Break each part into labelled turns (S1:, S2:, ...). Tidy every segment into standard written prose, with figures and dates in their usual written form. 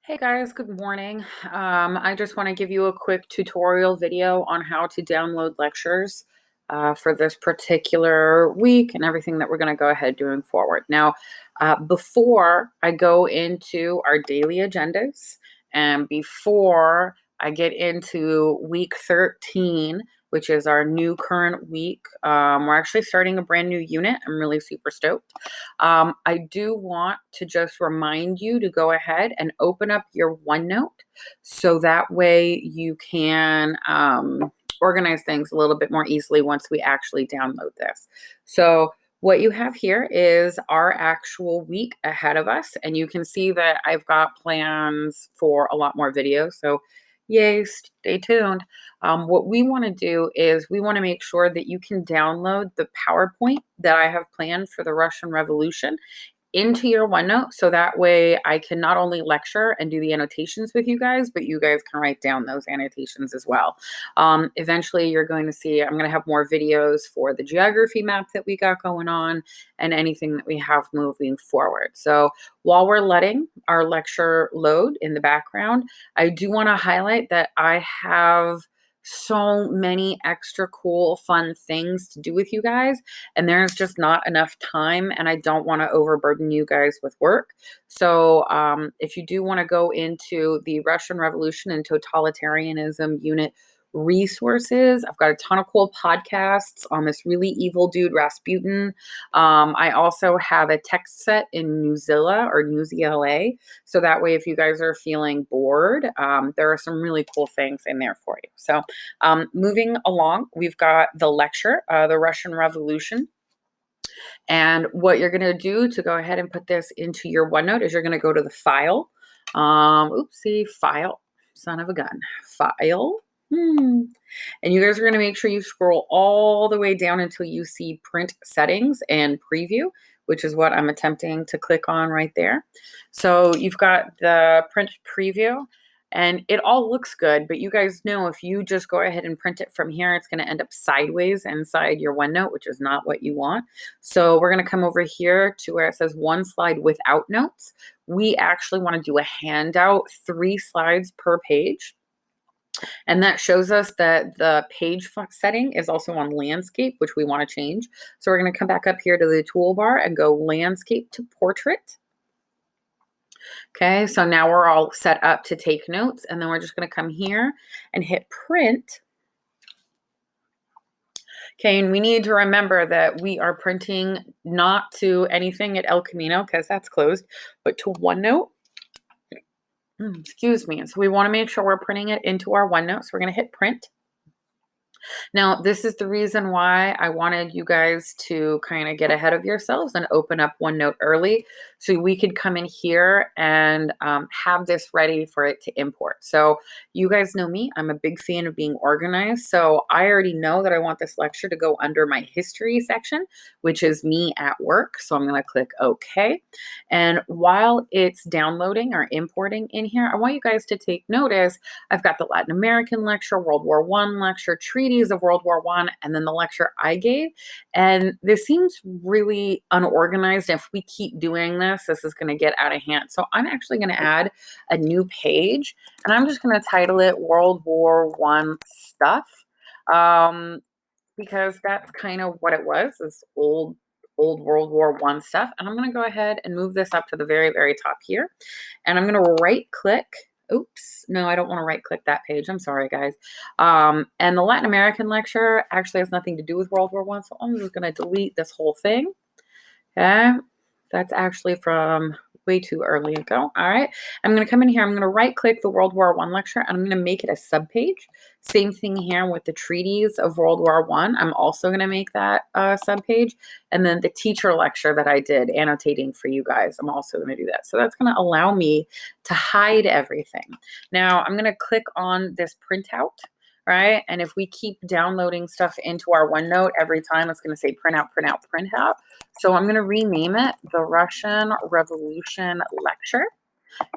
S1: Hey guys, good morning. I just want to give you a quick tutorial video on how to download lectures for this particular week and everything that we're going to go ahead doing forward. Now, before I go into our daily agendas and before I get into week 13, which is our new current week, we're actually starting a brand new unit. I'm really super stoked. I do want to just remind you to go ahead and open up your OneNote so that way you can organize things a little bit more easily once we actually download this. So what you have here is our actual week ahead of us, and you can see that I've got plans for a lot more videos. So yay, stay tuned. What we want to do is we want to make sure that you can download the PowerPoint that I have planned for the Russian Revolution into your OneNote, so that way I can not only lecture and do the annotations with you guys, but you guys can write down those annotations as well. Eventually, you're going to see I'm going to have more videos for the geography map that we got going on and anything that we have moving forward. So while we're letting our lecture load in the background, I do want to highlight that I have so many extra cool, fun things to do with you guys, and there's just not enough time, and I don't want to overburden you guys with work. So if you do want to go into the Russian Revolution and Totalitarianism unit resources, I've got a ton of cool podcasts on this really evil dude Rasputin. I also have a text set in Newzilla or Newzilla, so that way if you guys are feeling bored, there are some really cool things in there for you. So moving along, we've got the lecture, the Russian Revolution. And what you're going to do to go ahead and put this into your OneNote is you're going to go to the file. File, son of a gun, file. And you guys are going to make sure you scroll all the way down until you see print settings and preview, which is what I'm attempting to click on right there. So you've got the print preview. And it all looks good, but you guys know if you just go ahead and print it from here, it's going to end up sideways inside your OneNote, which is not what you want. So we're going to come over here to where it says one slide without notes. We actually want to do a handout, 3 slides per page. And that shows us that the page setting is also on landscape, which we want to change. So we're going to come back up here to the toolbar and go landscape to portrait. Okay, so now we're all set up to take notes, and then we're just going to come here and hit print. Okay, and we need to remember that we are printing not to anything at El Camino because that's closed, but to OneNote. Excuse me. So we want to make sure we're printing it into our OneNote. So we're going to hit print. Now, this is the reason why I wanted you guys to kind of get ahead of yourselves and open up OneNote early so we could come in here and have this ready for it to import. So you guys know me. I'm a big fan of being organized. So I already know that I want this lecture to go under my history section, which is me at work. So I'm going to click OK. And while it's downloading or importing in here, I want you guys to take notice. I've got the Latin American lecture, World War I lecture, treaties of World War I, and then the lecture I gave. And this seems really unorganized. If we keep doing this, this is going to get out of hand. So I'm actually going to add a new page, and I'm just going to title it World War I Stuff, because that's kind of what it was, this old World War I stuff. And I'm going to go ahead and move this up to the very, very top here. And I'm going to right click. Oops, no, I don't want to right click that page. I'm sorry, guys. And the Latin American lecture actually has nothing to do with World War I. So I'm just going to delete this whole thing. Okay. That's actually from way too early ago. All right. I'm going to come in here. I'm going to right click the World War I lecture, and I'm going to make it a subpage. Same thing here with the treaties of World War I. I'm also going to make that a subpage. And then the teacher lecture that I did annotating for you guys, I'm also going to do that. So that's going to allow me to hide everything. Now I'm going to click on this printout. Right. And if we keep downloading stuff into our OneNote every time, it's going to say print out, print out, print out. So I'm going to rename it the Russian Revolution Lecture.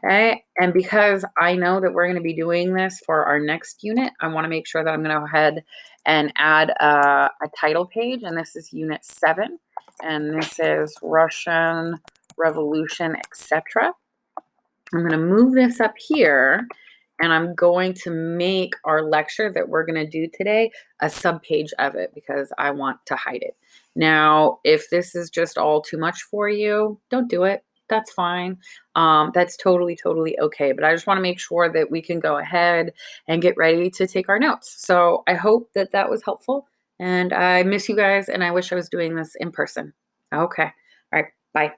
S1: Okay. And because I know that we're going to be doing this for our next unit, I want to make sure that I'm going to go ahead and add a title page. And this is Unit 7. And this is Russian Revolution, etc. I'm going to move this up here, and I'm going to make our lecture that we're going to do today a subpage of it because I want to hide it. Now, if this is just all too much for you, don't do it. That's fine. That's totally, totally okay. But I just want to make sure that we can go ahead and get ready to take our notes. So I hope that that was helpful. And I miss you guys, and I wish I was doing this in person. Okay. All right. Bye.